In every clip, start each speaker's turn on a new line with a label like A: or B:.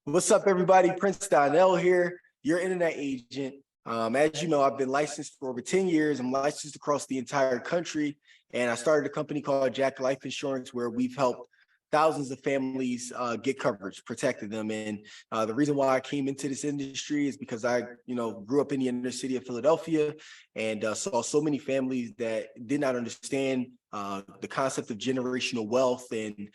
A: What's up, everybody? Prince Donnell here, your internet agent. As you know, I've been licensed for over 10 years. I'm licensed across the entire country, and I started a company called Jack Life Insurance, where we've helped thousands of families get coverage, protected them. And the reason why I came into this industry is because I, grew up in the inner city of Philadelphia and saw so many families that did not understand the concept of generational wealth and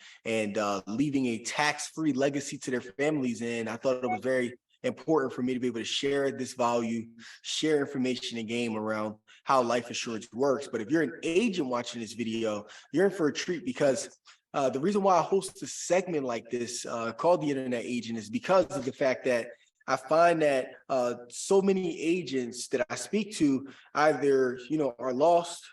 A: leaving a tax-free legacy to their families. And I thought it was very important for me to be able to share this value, share information and game around how life insurance works. But if you're an agent watching this video, you're in for a treat, because the reason why I host a segment like this called the Internet Agent is because of the fact that I find that so many agents that I speak to either, are lost,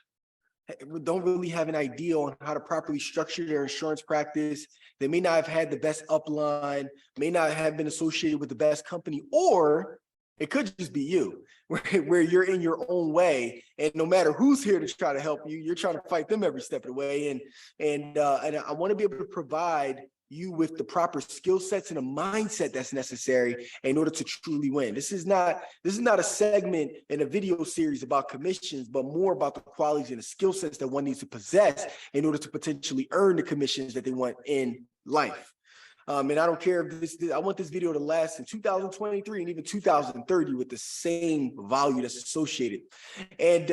A: don't really have an idea on how to properly structure their insurance practice. They may not have had the best upline, may not have been associated with the best company, or it could just be you, where you're in your own way, and no matter who's here to try to help you, you're trying to fight them every step of the way. And I want to be able to provide you with the proper skill sets and a mindset that's necessary in order to truly win. This is not a segment in a video series about commissions, but more about the qualities and the skill sets that one needs to possess in order to potentially earn the commissions that they want in life. And I don't care if I want this video to last in 2023 and even 2030 with the same value that's associated. And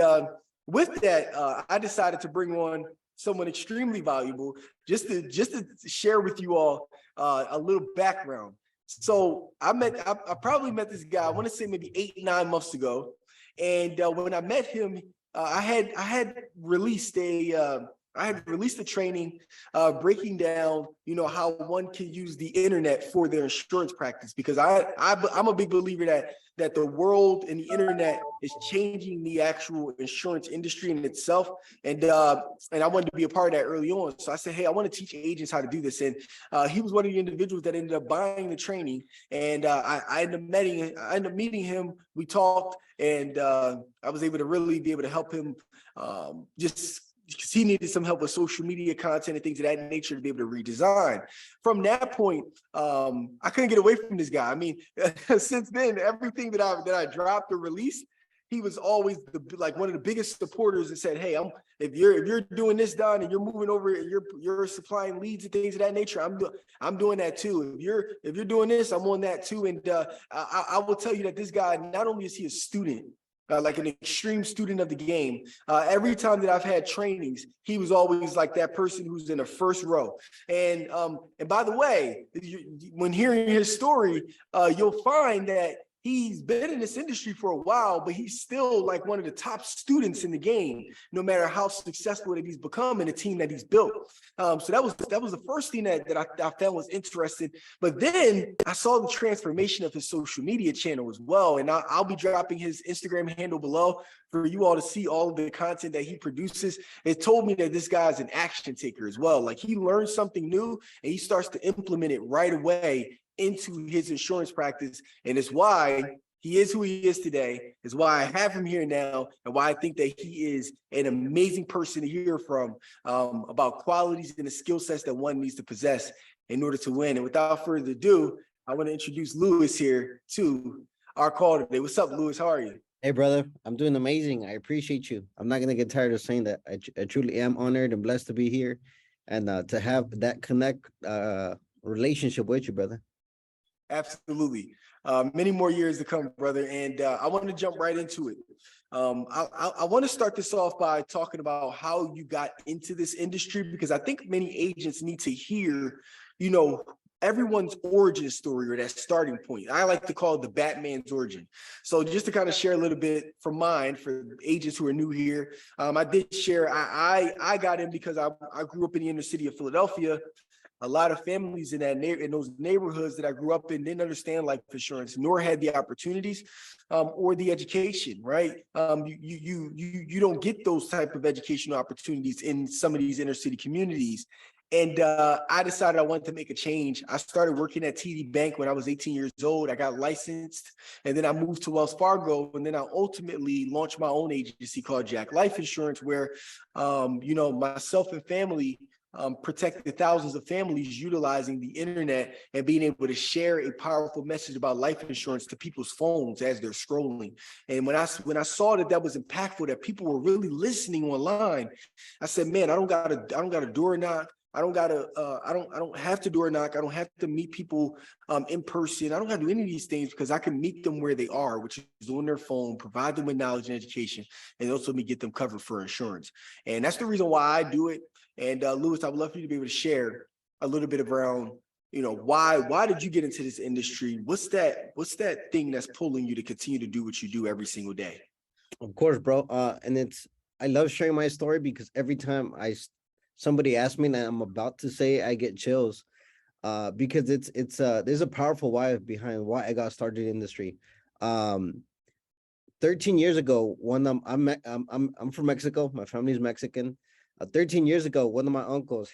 A: with that, I decided to bring on someone extremely valuable just to share with you all a little background. So I probably met this guy, I want to say maybe 8-9 months ago. And when I met him, I had released a training breaking down, how one can use the internet for their insurance practice, because I'm a big believer that the world and the internet is changing the actual insurance industry in itself. And I wanted to be a part of that early on. So I said, hey, I want to teach agents how to do this. And he was one of the individuals that ended up buying the training. And I ended up meeting him. We talked, and I was able to really be able to help him just because he needed some help with social media content and things of that nature to be able to redesign. From that point, I couldn't get away from this guy. I mean, since then, everything that I dropped or released, he was always one of the biggest supporters and said, hey, if you're doing this, Don, and you're moving over, and you're supplying leads and things of that nature, I'm doing that too. If you're doing this, I'm on that too. And I will tell you that this guy, not only is he a student, like an extreme student of the game. Every time that I've had trainings, he was always like that person who's in the first row. And by the way, when hearing his story, you'll find that he's been in this industry for a while, but he's still like one of the top students in the game, no matter how successful that he's become in the team that he's built. So that was the first thing that I found was interesting. But then I saw the transformation of his social media channel as well. And I'll be dropping his Instagram handle below for you all to see all of the content that he produces. It told me that this guy's an action taker as well. Like, he learns something new and he starts to implement it right away into his insurance practice. And it's why he is who he is today, is why I have him here now, and why I think that he is an amazing person to hear from about qualities and the skill sets that one needs to possess in order to win. And without further ado, I want to introduce Lewis here to our call today. What's up, Lewis? How are you?
B: Hey, brother, I'm doing amazing. I appreciate you. I'm not going to get tired of saying that. I truly am honored and blessed to be here and to have that connect relationship with you, brother.
A: Absolutely. Many more years to come, brother. And I want to jump right into it. I want to start this off by talking about how you got into this industry, because I think many agents need to hear, everyone's origin story, or that starting point. I like to call it the Batman's origin. So just to kind of share a little bit from mine for agents who are new here, I did share, I got in because I grew up in the inner city of Philadelphia. A lot of families in those neighborhoods that I grew up in didn't understand life insurance, nor had the opportunities or the education. Right? You don't get those type of educational opportunities in some of these inner city communities. And I decided I wanted to make a change. I started working at TD Bank when I was 18 years old. I got licensed, and then I moved to Wells Fargo, and then I ultimately launched my own agency called Jack Life Insurance, where myself and family protected thousands of families utilizing the internet and being able to share a powerful message about life insurance to people's phones as they're scrolling. And when I saw that was impactful, that people were really listening online, I said, man, I don't got a door knock. I don't have to door knock. I don't have to meet people in person. I don't have to do any of these things because I can meet them where they are, which is on their phone, provide them with knowledge and education, and also me get them covered for insurance. And that's the reason why I do it. And Louis, I would love for you to be able to share a little bit around, why did you get into this industry? What's that thing that's pulling you to continue to do what you do every single day?
B: Of course, bro. And I love sharing my story because every time somebody asks me and I'm about to say, I get chills. Because there's a powerful why behind why I got started in the industry. 13 years ago, I'm from Mexico. My family's Mexican. 13 years ago, one of my uncles,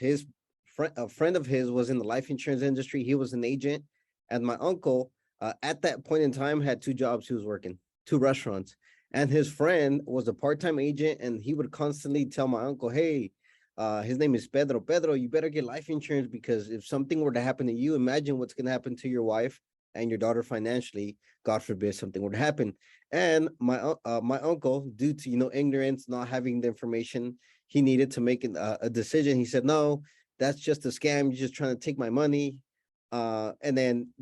B: a friend of his was in the life insurance industry. He was an agent, and my uncle, at that point in time, had two jobs. He was working, two restaurants, and his friend was a part-time agent, and he would constantly tell my uncle, "Hey, his name is Pedro. Pedro, you better get life insurance because if something were to happen to you, imagine what's going to happen to your wife and your daughter financially. God forbid something would happen." And my uncle, due to ignorance, not having the information he needed to make a decision, he said, "No, that's just a scam. You're just trying to take my money." And then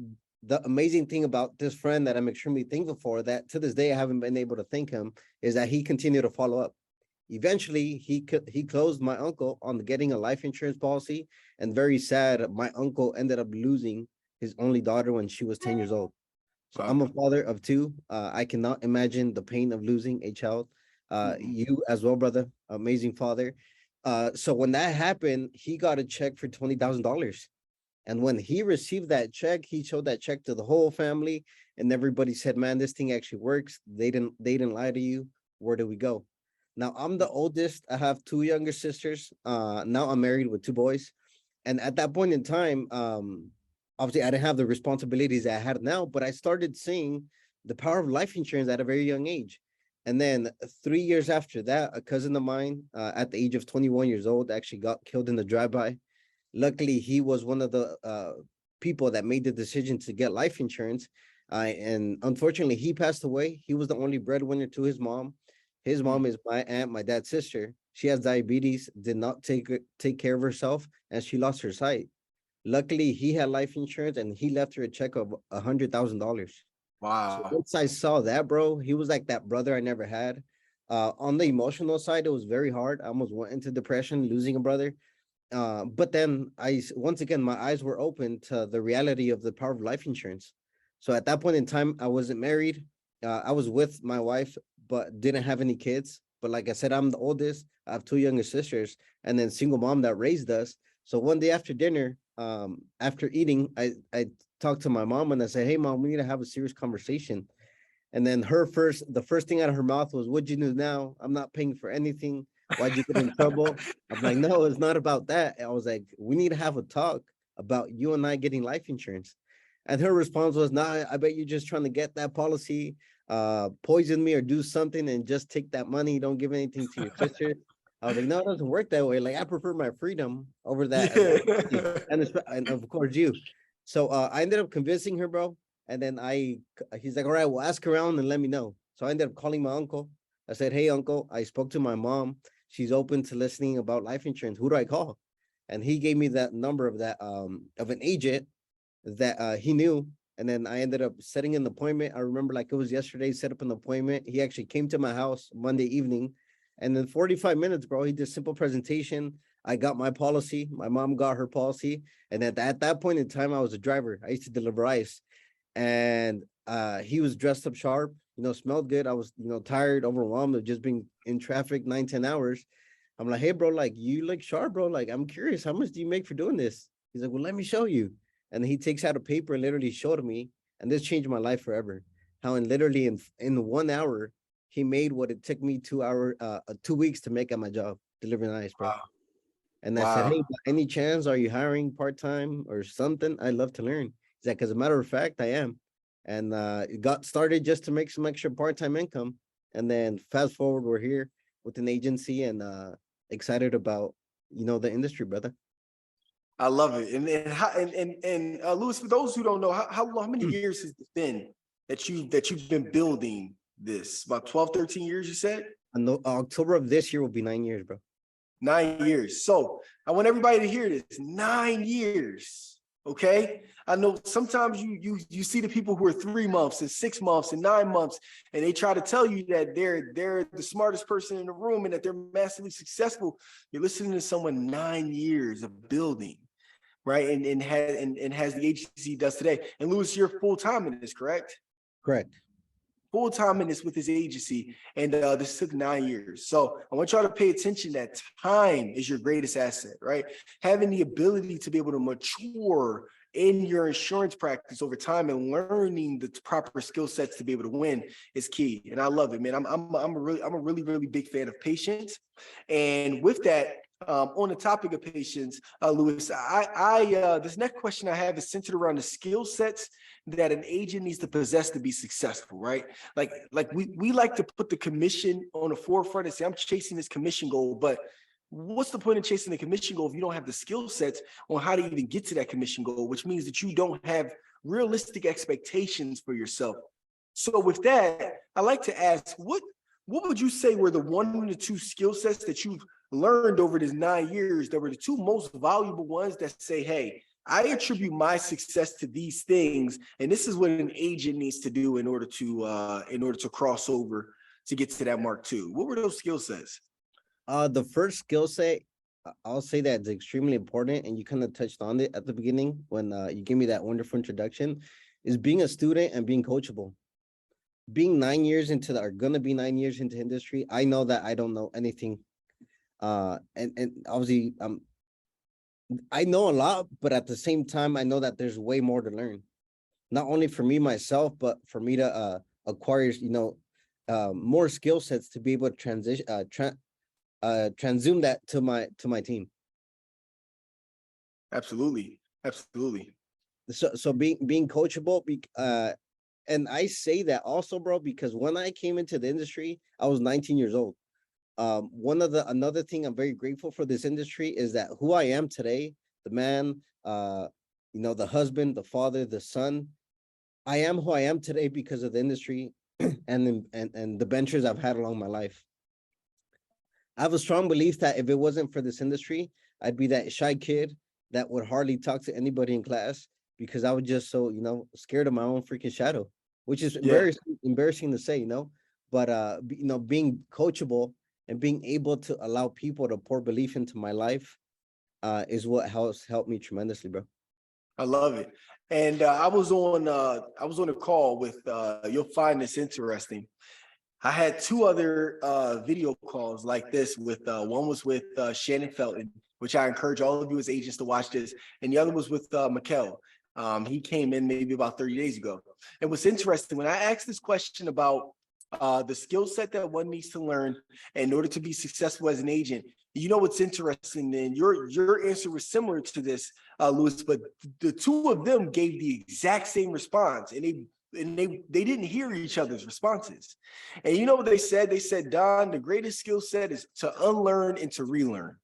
B: the amazing thing about this friend that I'm extremely thankful for, that to this day I haven't been able to thank him, is that he continued to follow up. Eventually, he closed my uncle on getting a life insurance policy, and very sad, my uncle ended up losing his only daughter when she was 10 years old. So I'm a father of two. I cannot imagine the pain of losing a child. You as well, brother, amazing father. So when that happened, he got a check for $20,000. And when he received that check, he showed that check to the whole family, and everybody said, "Man, this thing actually works. They didn't lie to you. Where do we go?" Now I'm the oldest. I have two younger sisters. Now I'm married with two boys. And at that point in time, obviously I didn't have the responsibilities that I had now, but I started seeing the power of life insurance at a very young age. And then 3 years after that, a cousin of mine, at the age of 21 years old, actually got killed in the drive-by. Luckily, he was one of the people that made the decision to get life insurance. And unfortunately, he passed away. He was the only breadwinner to his mom. His mom is my aunt, my dad's sister. She has diabetes, did not take care of herself, and she lost her sight. Luckily, he had life insurance, and he left her a check of $100,000. So
A: Wow.
B: once I saw that, bro, he was like that brother I never had. On the emotional side, it was very hard. I almost went into depression, losing a brother. But then once again, my eyes were open to the reality of the power of life insurance. So at that point in time, I wasn't married. I was with my wife, but didn't have any kids. But like I said, I'm the oldest. I have two younger sisters, and then single mom that raised us. So one day after dinner, after eating, I talked to my mom and I said, "Hey, mom, we need to have a serious conversation." And then the first thing out of her mouth was, "What'd you do now? I'm not paying for anything. Why'd you get in trouble?" I'm like, "No, it's not about that." I was like, "We need to have a talk about you and I getting life insurance." And her response was, "Nah, I bet you're just trying to get that policy, poison me or do something and just take that money. Don't give anything to your sister." I was like, "No, it doesn't work that way. Like, I prefer my freedom over that."
A: Yeah.
B: And of course you. So I ended up convincing her, bro. And then he's like, "All right, we'll ask around and let me know." So I ended up calling my uncle. I said, "Hey, uncle, I spoke to my mom. She's open to listening about life insurance. Who do I call?" And he gave me that number of an agent that he knew. And then I ended up setting an appointment. I remember like it was yesterday, set up an appointment. He actually came to my house Monday evening. And then 45 minutes, bro, he did a simple presentation. I got my policy. My mom got her policy. And at that point in time, I was a driver. I used to deliver ice. And he was dressed up sharp, smelled good. I was, tired, overwhelmed of just being in traffic 9-10 hours. I'm like, "Hey, bro, like you look sharp, bro. Like, I'm curious, how much do you make for doing this?" He's like, "Well, let me show you." And he takes out a paper and literally showed me, and this changed my life forever. How in 1 hour, he made what it took me 2 weeks to make at my job, delivering ice, bro.
A: Wow.
B: And I said,
A: Wow.
B: "Hey, by any chance, are you hiring part-time or something? I'd love to learn." He's like, "As a matter of fact, I am." And it got started just to make some extra part-time income. And then fast forward, we're here with an agency and excited about, the industry, brother.
A: I love it. And Louis, for those who don't know, how many years has it been that you've been building this? About 12, 13 years, you said?
B: No, October of this year will be 9 years, bro.
A: 9 years. So I want everybody to hear this. 9 years. Okay. I know sometimes you see the people who are 3 months and 6 months and 9 months, and they try to tell you that they're the smartest person in the room and that they're massively successful. You're listening to someone 9 years of building, right? And has the agency does today. And Louis, you're full time in this, correct?
B: Correct.
A: Full time in this with his agency, and this took 9 years. So I want y'all to pay attention that time is your greatest asset, right? Having the ability to be able to mature in your insurance practice over time and learning the proper skill sets to be able to win is key. And I love it, man. I'm a really big fan of patience. And with that, on the topic of patience, Louis, this next question I have is centered around the skill sets that an agent needs to possess to be successful, right? Like we like to put the commission on the forefront and say, I'm chasing this commission goal, but what's the point of chasing the commission goal if you don't have the skill sets on how to even get to that commission goal, which means that you don't have realistic expectations for yourself. So with that, I like to ask, what would you say were the 1 or 2 skill sets that you've learned over these 9 years that were the 2 most valuable ones that say, hey, I attribute my success to these things, and this is what an agent needs to do in order to cross over to get to that mark too? What were those skill sets?
B: The first skill set, I'll say that it's extremely important, and you kind of touched on it at the beginning when you gave me that wonderful introduction, is being a student and being coachable. Being 9 years into gonna be 9 years into industry, I know that I don't know anything. And obviously, I know a lot, but at the same time, I know that there's way more to learn. Not only for me myself, but for me to acquire, more skill sets to be able to transsume that to my team.
A: Absolutely.
B: So being coachable, and I say that also, bro, because when I came into the industry, I was 19 years old. Another thing I'm very grateful for this industry is that who I am today, the man, the husband, the father, the son, I am who I am today because of the industry and the ventures I've had along my life. I have a strong belief that if it wasn't for this industry, I'd be that shy kid that would hardly talk to anybody in class because I was just so, scared of my own freaking shadow, which is very embarrassing to say, but, being coachable and being able to allow people to pour belief into my life is what has helped me tremendously, bro.
A: I love it. And I was on a call with, you'll find this interesting. I had 2 other video calls like this with, one was with Shannon Felton, which I encourage all of you as agents to watch this. And the other was with Mikkel. He came in maybe about 30 days ago. And what's interesting, when I asked this question about the skill set that one needs to learn in order to be successful as an agent, what's interesting, and your answer was similar to this, Louis, but the 2 of them gave the exact same response, and they didn't hear each other's responses. And you know what they said? They said, Don, the greatest skill set is to unlearn and to relearn.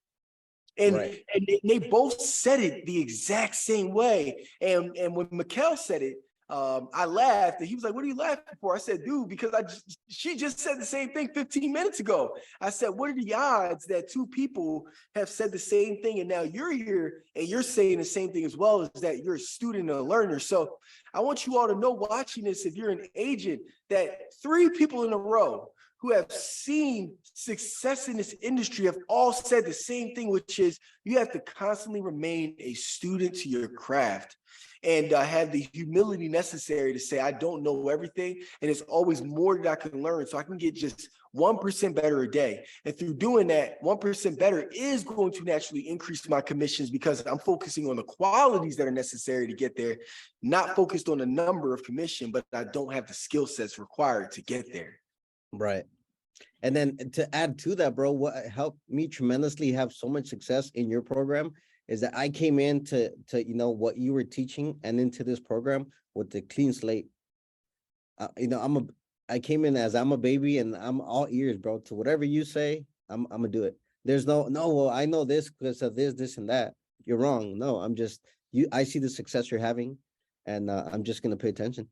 A: And,
B: right.
A: and they both said it the exact same way. And when Mikkel said it, I laughed, and he was like, what are you laughing for? I said, dude, because she just said the same thing 15 minutes ago. I said, what are the odds that 2 people have said the same thing, and now you're here and you're saying the same thing as well, as that you're a student and a learner? So I want you all to know, watching this, if you're an agent, that 3 people in a row who have seen success in this industry have all said the same thing, which is you have to constantly remain a student to your craft and have the humility necessary to say, I don't know everything, and it's always more that I can learn, so I can get just 1% better a day. And through doing that, 1% better is going to naturally increase my commissions because I'm focusing on the qualities that are necessary to get there, not focused on the number of commission, but I don't have the skill sets required to get there.
B: Right. And then to add to that, bro, what helped me tremendously have so much success in your program is that I came in to what you were teaching and into this program with the clean slate. I came in as I'm a baby and I'm all ears, bro, to whatever you say. I'm gonna do it. There's no, well, I know this because of this and that. you're wrong. No, I'm just I see the success you're having, and I'm just gonna pay attention.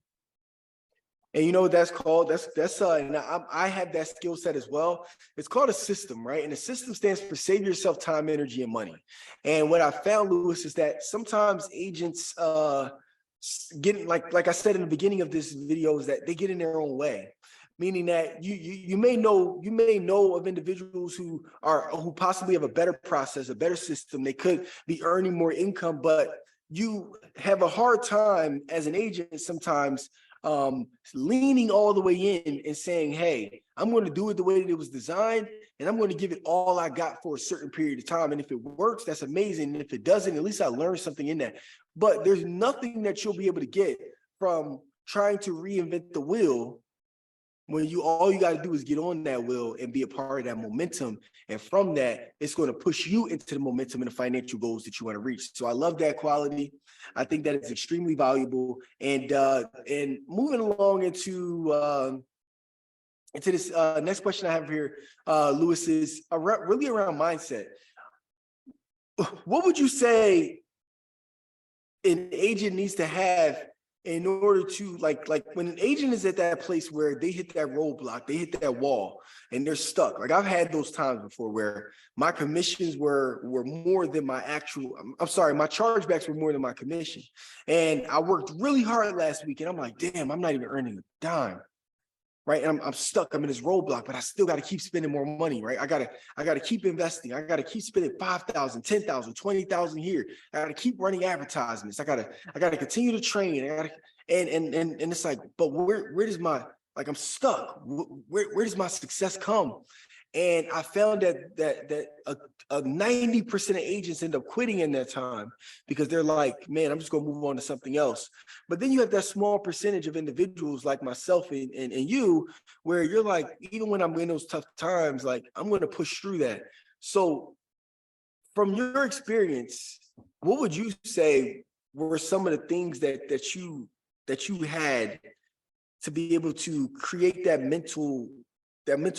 A: And you know what that's called? And I have that skill set as well. It's called a system, right? And the system stands for save yourself time, energy, and money. And what I found, Lewis, is that sometimes agents get like I said in the beginning of this video, is that they get in their own way. Meaning that you may know of individuals who possibly have a better process, a better system. They could be earning more income, but you have a hard time as an agent sometimes leaning all the way in and saying, hey, I'm going to do it the way that it was designed, and I'm going to give it all I got for a certain period of time. And if it works, that's amazing. And if it doesn't, at least I learned something in that. But there's nothing that you'll be able to get from trying to reinvent the wheel when all you got to do is get on that wheel and be a part of that momentum. And from that, it's going to push you into the momentum and the financial goals that you want to reach. So I love that quality. I think that it's extremely valuable. And moving along into this next question I have here, Lewis, is really around mindset. What would you say an agent needs to have in order to like when an agent is at that place where they hit that roadblock, they hit that wall and they're stuck? Like I've had those times before where my commissions were more than my my chargebacks were more than my commission. And I worked really hard last week and I'm like, damn, I'm not even earning a dime. Right. And I'm stuck. I'm in this roadblock, but I still got to keep spending more money. Right. I gotta keep investing. I gotta keep spending 5,000, 10,000, 20,000 here. I gotta keep running advertisements. I gotta continue to train. And it's like, but where does I'm stuck. Where does my success come? And I found that a 90% of agents end up quitting in that time because they're like, man, I'm just gonna move on to something else. But then you have that small percentage of individuals like myself and you, where you're like, even when I'm in those tough times, like I'm gonna push through that. So from your experience, what would you say were some of the things that you had to be able to create that mental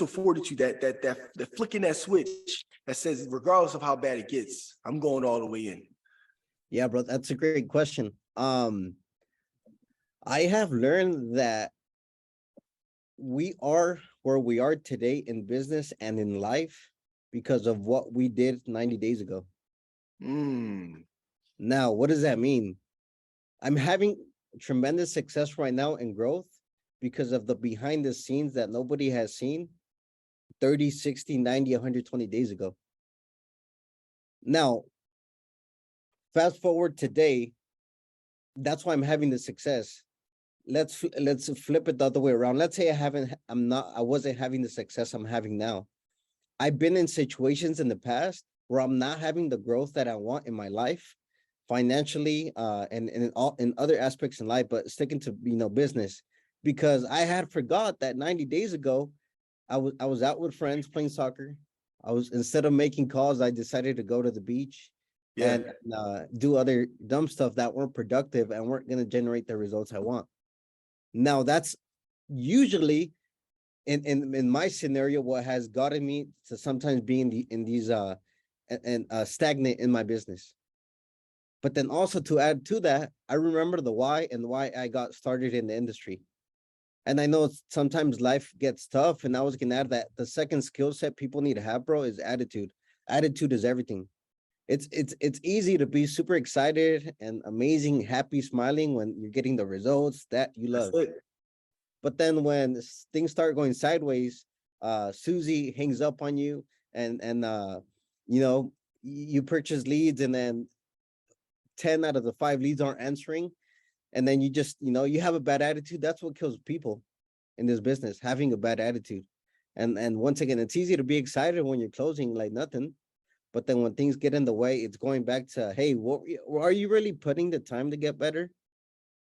A: fortitude, that flicking that switch that says, regardless of how bad it gets, I'm going all the way in?
B: Yeah, bro, that's a great question. I have learned that we are where we are today in business and in life because of what we did 90 days ago. Now, what does that mean? I'm having tremendous success right now in growth because of the behind the scenes that nobody has seen 30, 60, 90, 120 days ago. Now, fast forward today, that's why I'm having the success. Let's flip it the other way around. Let's say I wasn't having the success I'm having now. I've been in situations in the past where I'm not having the growth that I want in my life, financially, and in other aspects in life, but sticking to business, because I had forgot that 90 days ago, I was out with friends playing soccer. Instead of making calls, I decided to go to the beach and do other dumb stuff that weren't productive and weren't going to generate the results I want. Now that's usually in my scenario what has gotten me to sometimes be in these stagnant in my business. But then also to add to that, I remember the why and why I got started in the industry. And I know sometimes life gets tough, and I was gonna add that the second skill set people need to have, bro, is attitude. Attitude is everything. It's easy to be super excited and amazing, happy, smiling when you're getting the results that you love. But then when things start going sideways, Susie hangs up on you, and you purchase leads, and then 10 out of the 5 leads aren't answering, and then you just you have a bad attitude. That's what kills people in this business, having a bad attitude. And once again, it's easy to be excited when you're closing like nothing, but then when things get in the way, it's going back to, hey, are you really putting the time to get better?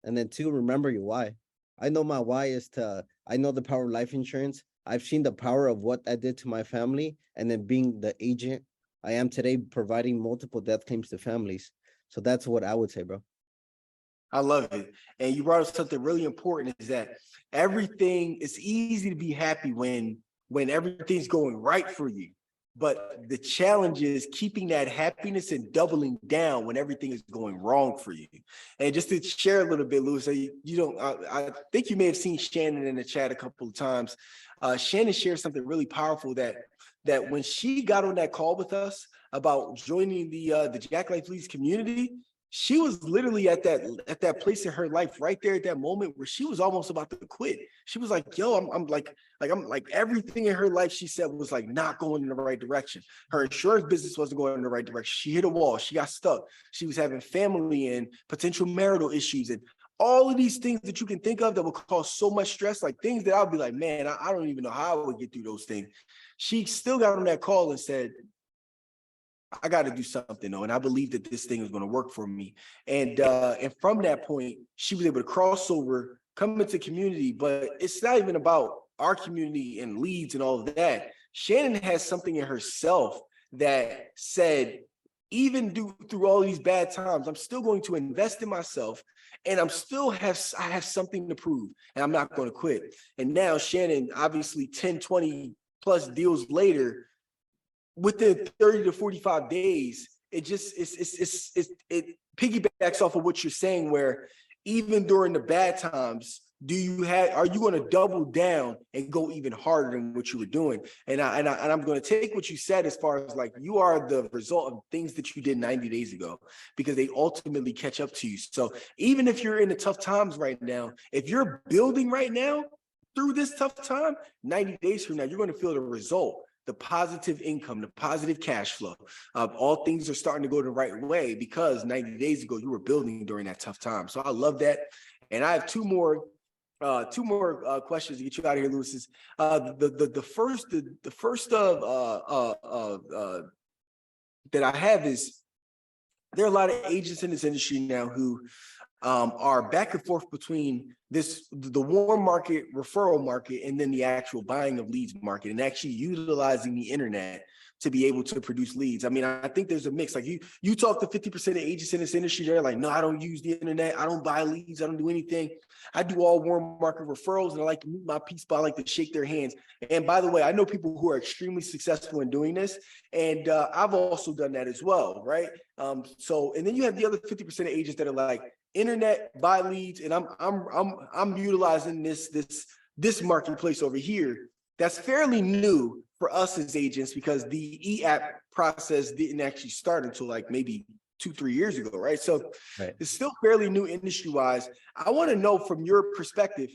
B: And then 2, remember your why. I know my why is I know the power of life insurance. I've seen the power of what that did to my family, and then being the agent I am today, providing multiple death claims to families. So that's what I would say, bro.
A: I love it. And you brought up something really important, is that it's easy to be happy when everything's going right for you. But the challenge is keeping that happiness and doubling down when everything is going wrong for you. And just to share a little bit, Louis, so you don't, I think you may have seen Shannon in the chat a couple of times. Shannon shared something really powerful that when she got on that call with us about joining the Jack Life Leads community, she was literally at that place in her life right there at that moment where she was almost about to quit. She was like, yo, I'm like everything in her life, she said, was like not going in the right direction. Her insurance business wasn't going in the right direction. She hit a wall. She got stuck. She was having family and potential marital issues and all of these things that you can think of that will cause so much stress, like things that I'll be like, man, I don't even know how I would get through those things. She still got on that call and said, I got to do something though, and I believe that this thing is going to work for me. And from that point, she was able to cross over, come into community. But it's not even about our community and leads and all of that. Shannon has something in herself that said, even through all these bad times, I'm still going to invest in myself, and I have something to prove, and I'm not going to quit. And now Shannon, obviously 10, 20 plus deals later, within 30 to 45 days, it piggybacks off of what you're saying, where even during the bad times, are you going to double down and go even harder than what you were doing? And I'm going to take what you said as far as like, you are the result of things that you did 90 days ago, because they ultimately catch up to you. So even if you're in the tough times right now, if you're building right now through this tough time, 90 days from now, you're going to feel the result. The positive income, the positive cash flow, all things are starting to go the right way because 90 days ago you were building during that tough time. So I love that. And I have two more questions to get you out of here, Louis. The first that I have is, there are a lot of agents in this industry now who are back and forth between the warm market, referral market, and then the actual buying of leads market, and actually utilizing the internet to be able to produce leads. I mean, I think there's a mix. Like you talk to 50% of agents in this industry, they're like, no, I don't use the internet. I don't buy leads. I don't do anything. I do all warm market referrals, and I like to meet my people. I like to shake their hands. And by the way, I know people who are extremely successful in doing this, and I've also done that as well, right? And then you have the other 50% of agents that are like, internet, buy leads, and I'm utilizing this marketplace over here that's fairly new for us as agents, because the e-app process didn't actually start until like maybe 2-3 years ago, right? So right. It's still fairly new industry wise. I want to know from your perspective,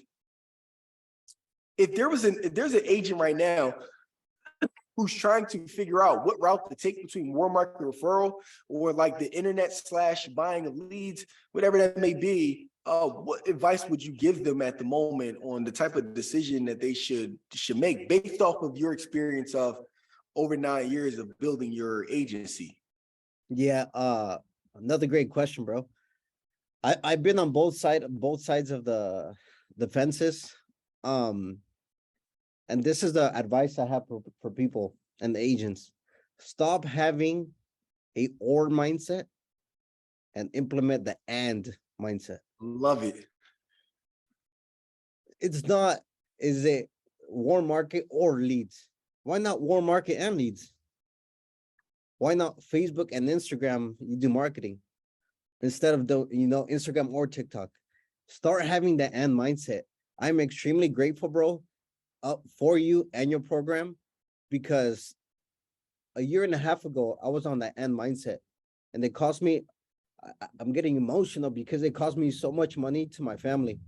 A: if there's an agent right now who's trying to figure out what route to take between warm market referral or like the internet / buying of leads, whatever that may be, what advice would you give them at the moment on the type of decision that they should make based off of your experience of over 9 years of building your agency?
B: Yeah, another great question, bro. I've been on both sides of the fences. And this is the advice I have for people and the agents. Stop having a or mindset and implement the and mindset.
A: Love it.
B: It's not, is it warm market or leads? Why not warm market and leads? Why not Facebook and Instagram, you do marketing instead of Instagram or TikTok? Start having the and mindset. I'm extremely grateful, bro, for you and your program, because a year and a half ago, I was on that end mindset, and it cost me, I'm getting emotional because it cost me so much money to my family.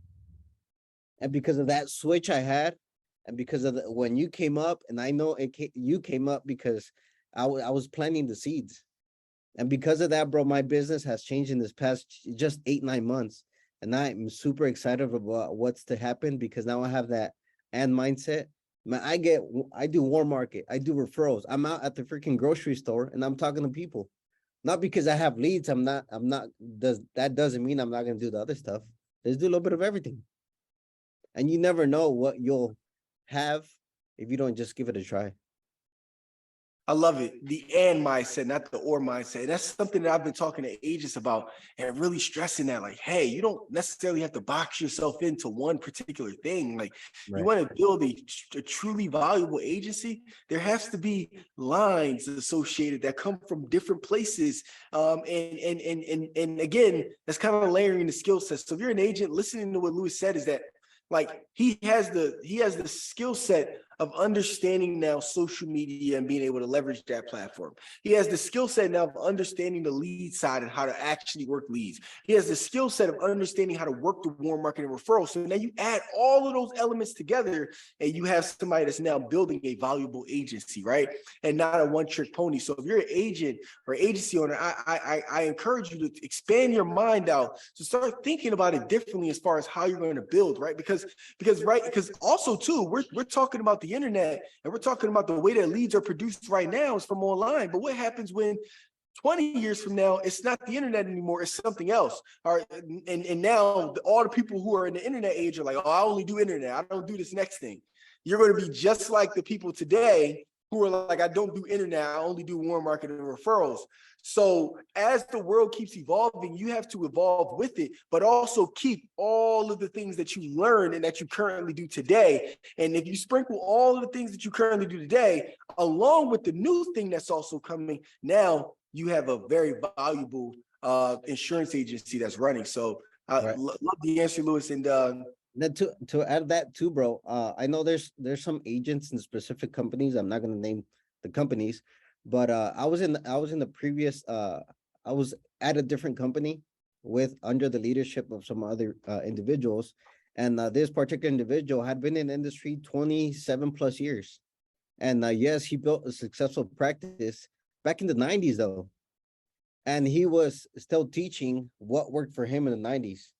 B: And because of that switch I had, and because of when you came up, and I know you came up because I was planting the seeds. And because of that, bro, my business has changed in this past just 8-9 months. And I'm super excited about what's to happen, because now I have that and mindset. Man, I do warm market, I do referrals. I'm out at the freaking grocery store and I'm talking to people. Not because I have leads, that doesn't mean I'm not gonna do the other stuff. Let's do a little bit of everything. And you never know what you'll have if you don't just give it a try.
A: I love it. The and mindset, not the or mindset. That's something that I've been talking to agents about and really stressing that, like, hey, you don't necessarily have to box yourself into one particular thing. Like, you
B: Right.
A: want to build a truly valuable agency, there has to be lines associated that come from different places. And again, that's kind of layering the skill set. So if you're an agent, listening to what Louis said is that, like, he has the skill set of understanding now social media and being able to leverage that platform. He has the skill set now of understanding the lead side and how to actually work leads. He has the skill set of understanding how to work the warm market and referral. So now you add all of those elements together and you have somebody that's now building a valuable agency, right? And not a one-trick pony. So if you're an agent or agency owner, I encourage you to expand your mind out, to start thinking about it differently as far as how you're going to build, right? Because also too, we're talking about the internet and we're talking about the way that leads are produced right now is from online. But what happens when 20 years from now, it's not the internet anymore, it's something else. All right. And now all the people who are in the internet age are like, oh, I only do internet, I don't do this next thing. You're going to be just like the people today who are like, I don't do internet, I only do warm market and referrals. So as the world keeps evolving, you have to evolve with it, but also keep all of the things that you learn and that you currently do today. And if you sprinkle all of the things that you currently do today, along with the new thing that's also coming, now you have a very valuable insurance agency that's running. So I
B: Right.
A: love the answer, Louis. And
B: Then to add that too, bro, I know there's some agents in specific companies. I'm not gonna name the companies, but I was in the previous I was at a different company with under the leadership of some other individuals, and this particular individual had been in the industry 27 plus years, and yes, he built a successful practice back in the 90s though, and he was still teaching what worked for him in the 90s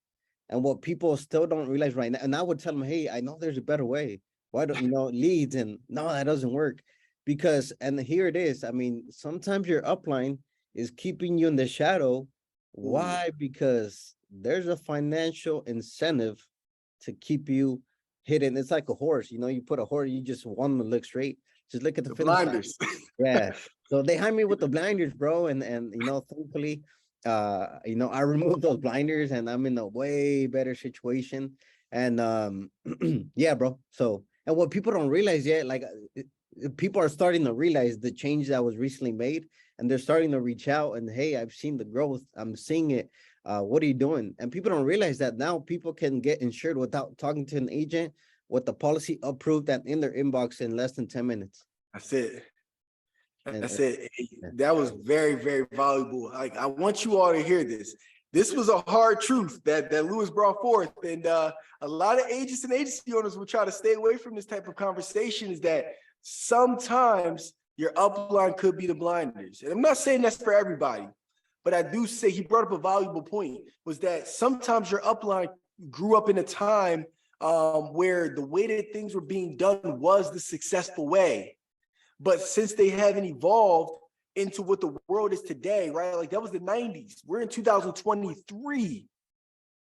B: and what people still don't realize right now. And I would tell them, hey, I know there's a better way. Why don't leads? And no, that doesn't work. Because, and here it is. I mean, sometimes your upline is keeping you in the shadow. Why? Because there's a financial incentive to keep you hidden. It's like a horse, you put a horse, you just want them to look straight. Just look at the finish line.
A: blinders.
B: Yeah. So they hired me with the blinders, bro. And thankfully, I removed those blinders and I'm in a way better situation. And yeah, bro. So, and what people don't realize yet, like people are starting to realize the change that was recently made, and they're starting to reach out and, hey, I've seen the growth, I'm seeing it. What are you doing? And people don't realize that now people can get insured without talking to an agent with the policy approved and in their inbox in less than 10 minutes.
A: That's it.
B: And
A: That's it. That was very, very valuable. Like, I want you all to hear this. This was a hard truth that Louis brought forth. And a lot of agents and agency owners will try to stay away from this type of conversation, is that sometimes your upline could be the blinders. And I'm not saying that's for everybody, but I do say he brought up a valuable point, was that sometimes your upline grew up in a time where the way that things were being done was the successful way. But since they haven't evolved into what the world is today, right? Like, that was the 90s. We're in 2023,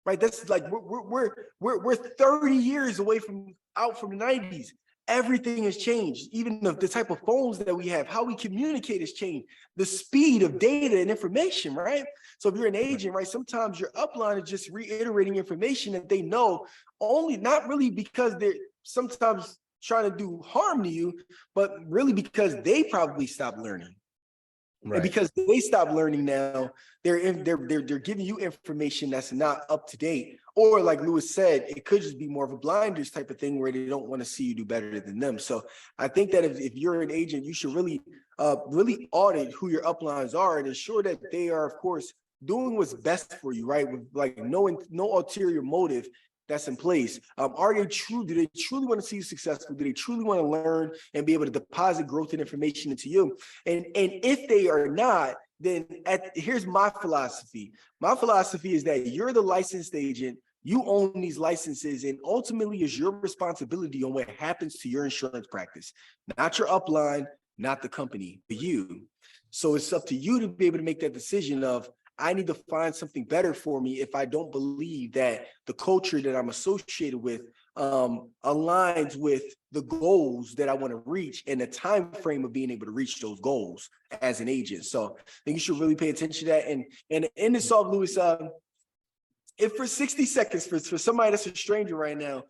A: right? That's like we're 30 years away from the 90s. Everything has changed. Even the type of phones that we have, how we communicate has changed. The speed of data and information, right? So if you're an agent, right, sometimes your upline is just reiterating information that they know, only not really because they're sometimes trying to do harm to you, but really because they probably stopped learning. Right. And because they stopped learning now, they're giving you information that's not up to date. Or like Louis said, it could just be more of a blinders type of thing where they don't want to see you do better than them. So I think that if you're an agent, you should really audit who your uplines are and ensure that they are, of course, doing what's best for you, right? With like no ulterior motive that's in place. Do they truly want to see you successful? Do they truly want to learn and be able to deposit growth and information into you? And if they are not, then here's my philosophy. My philosophy is that you're the licensed agent. You own these licenses, and ultimately it's your responsibility on what happens to your insurance practice, not your upline, not the company, but you. So it's up to you to be able to make that decision of, I need to find something better for me if I don't believe that the culture that I'm associated with aligns with the goals that I want to reach and the time frame of being able to reach those goals as an agent. So I think you should really pay attention to that. And in this off, Louis, if for 60 seconds for somebody that's a stranger right now,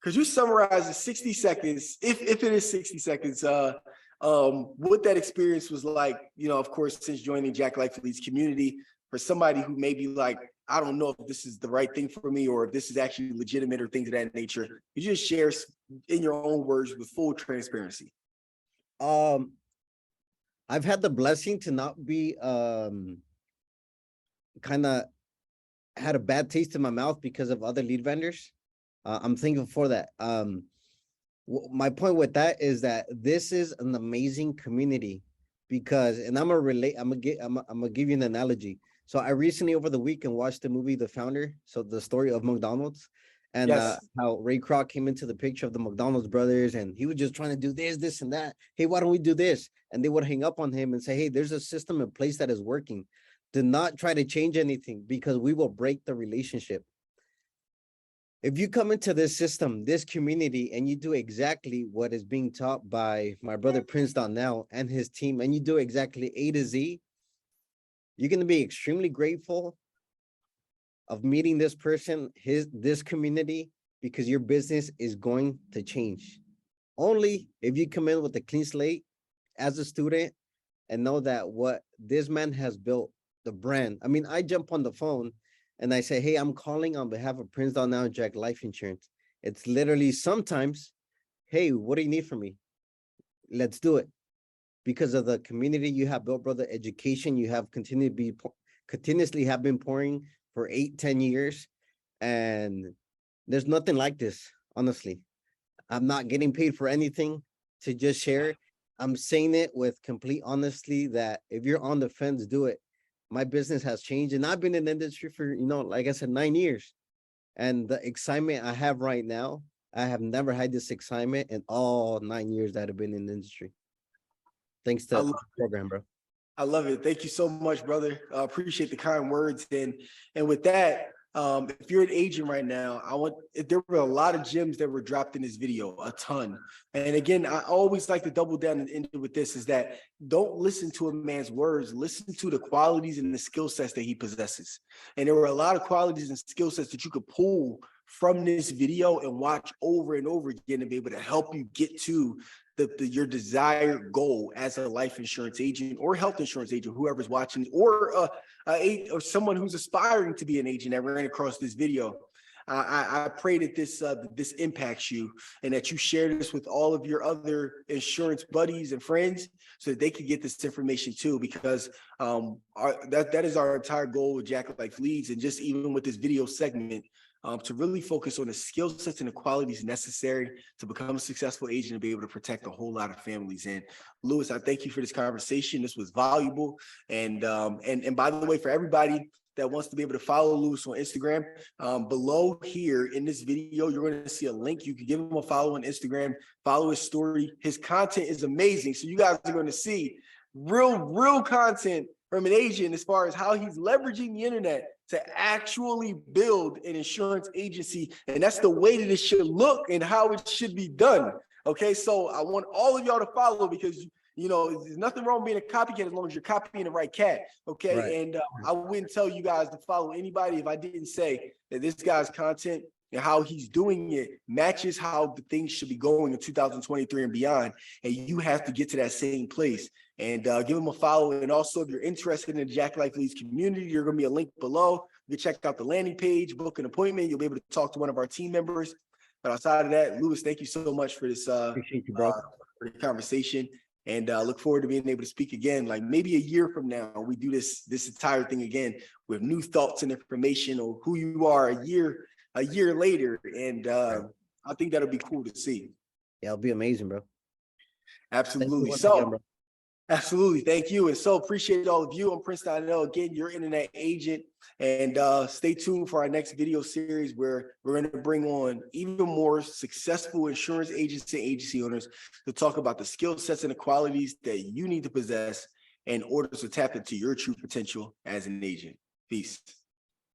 A: could you summarize in 60 seconds, if it is 60 seconds, what that experience was like, of course, since joining Jack Life Leads community, for somebody who may be like, I don't know if this is the right thing for me or if this is actually legitimate or things of that nature. Could you just share in your own words with full transparency?
B: I've had the blessing to not be kind of had a bad taste in my mouth because of other lead vendors. I'm thankful for that. My point with that is that this is an amazing community because, and I'm gonna give you an analogy. So I recently over the weekend watched the movie The Founder, so the story of McDonald's, and
A: Yes.
B: how Ray Kroc came into the picture of the McDonald's brothers, and he was just trying to do this, and that. Hey, why don't we do this? And they would hang up on him and say, hey, there's a system in place that is working. Do not try to change anything because we will break the relationship. If you come into this system, this community, and you do exactly what is being taught by my brother Prince Donnell and his team, and you do exactly A to Z, you're going to be extremely grateful of meeting this person, this community, because your business is going to change. Only if you come in with a clean slate as a student and know that what this man has built, the brand. I mean, I jump on the phone and I say, hey, I'm calling on behalf of Prince Donnell Jack Life Insurance. It's literally sometimes, hey, what do you need from me? Let's do it. Because of the community you have built, brother, education you have continuously have been pouring for 8-10 years. And there's nothing like this, honestly. I'm not getting paid for anything to just share. I'm saying it with complete honesty that if you're on the fence, do it. My business has changed and I've been in the industry for, like I said, 9 years. And the excitement I have right now, I have never had this excitement in all 9 years that I've been in the industry. Thanks to the program, bro.
A: I love it. Thank you so much, brother. I appreciate the kind words. And with that, if you're an agent right now, there were a lot of gems that were dropped in this video, a ton. And again, I always like to double down and end with this is that don't listen to a man's words, listen to the qualities and the skill sets that he possesses. And there were a lot of qualities and skill sets that you could pull from this video and watch over and over again and be able to help you get to your desired goal as a life insurance agent or health insurance agent, whoever's watching, or someone who's aspiring to be an agent that ran across this video. I pray that this impacts you and that you share this with all of your other insurance buddies and friends so that they can get this information too, because that is our entire goal with Jack Life Leads, and just even with this video segment, to really focus on the skill sets and the qualities necessary to become a successful agent and be able to protect a whole lot of families. And Louis, I thank you for this conversation. This was valuable. And by the way, for everybody that wants to be able to follow Louis on Instagram, below here in this video, you're going to see a link. You can give him a follow on Instagram, follow his story. His content is amazing. So you guys are going to see real content from an agent as far as how he's leveraging the internet to actually build an insurance agency. And that's the way that it should look and how it should be done. Okay, so I want all of y'all to follow, because there's nothing wrong being a copycat as long as you're copying the right cat. Okay, right. And I wouldn't tell you guys to follow anybody if I didn't say that this guy's content and how he's doing it matches how the things should be going in 2023 and beyond. And you have to get to that same place. And give him a follow. And also, if you're interested in the Jack Life Leads community, there's going to be a link below. You can check out the landing page, book an appointment. You'll be able to talk to one of our team members. But outside of that, Louis, thank you so much for this
B: appreciate you, bro.
A: For the conversation. And look forward to being able to speak again, like maybe a year from now. We do this entire thing again with new thoughts and information on who you are a year later. And I think that'll be cool to see.
B: Yeah, it'll be amazing, bro.
A: Absolutely. So. Absolutely. Thank you. And so appreciate all of you. I'm Prince Donnell. Again, your internet agent. And stay tuned for our next video series where we're going to bring on even more successful insurance agents and agency owners to talk about the skill sets and the qualities that you need to possess in order to tap into your true potential as an agent. Peace.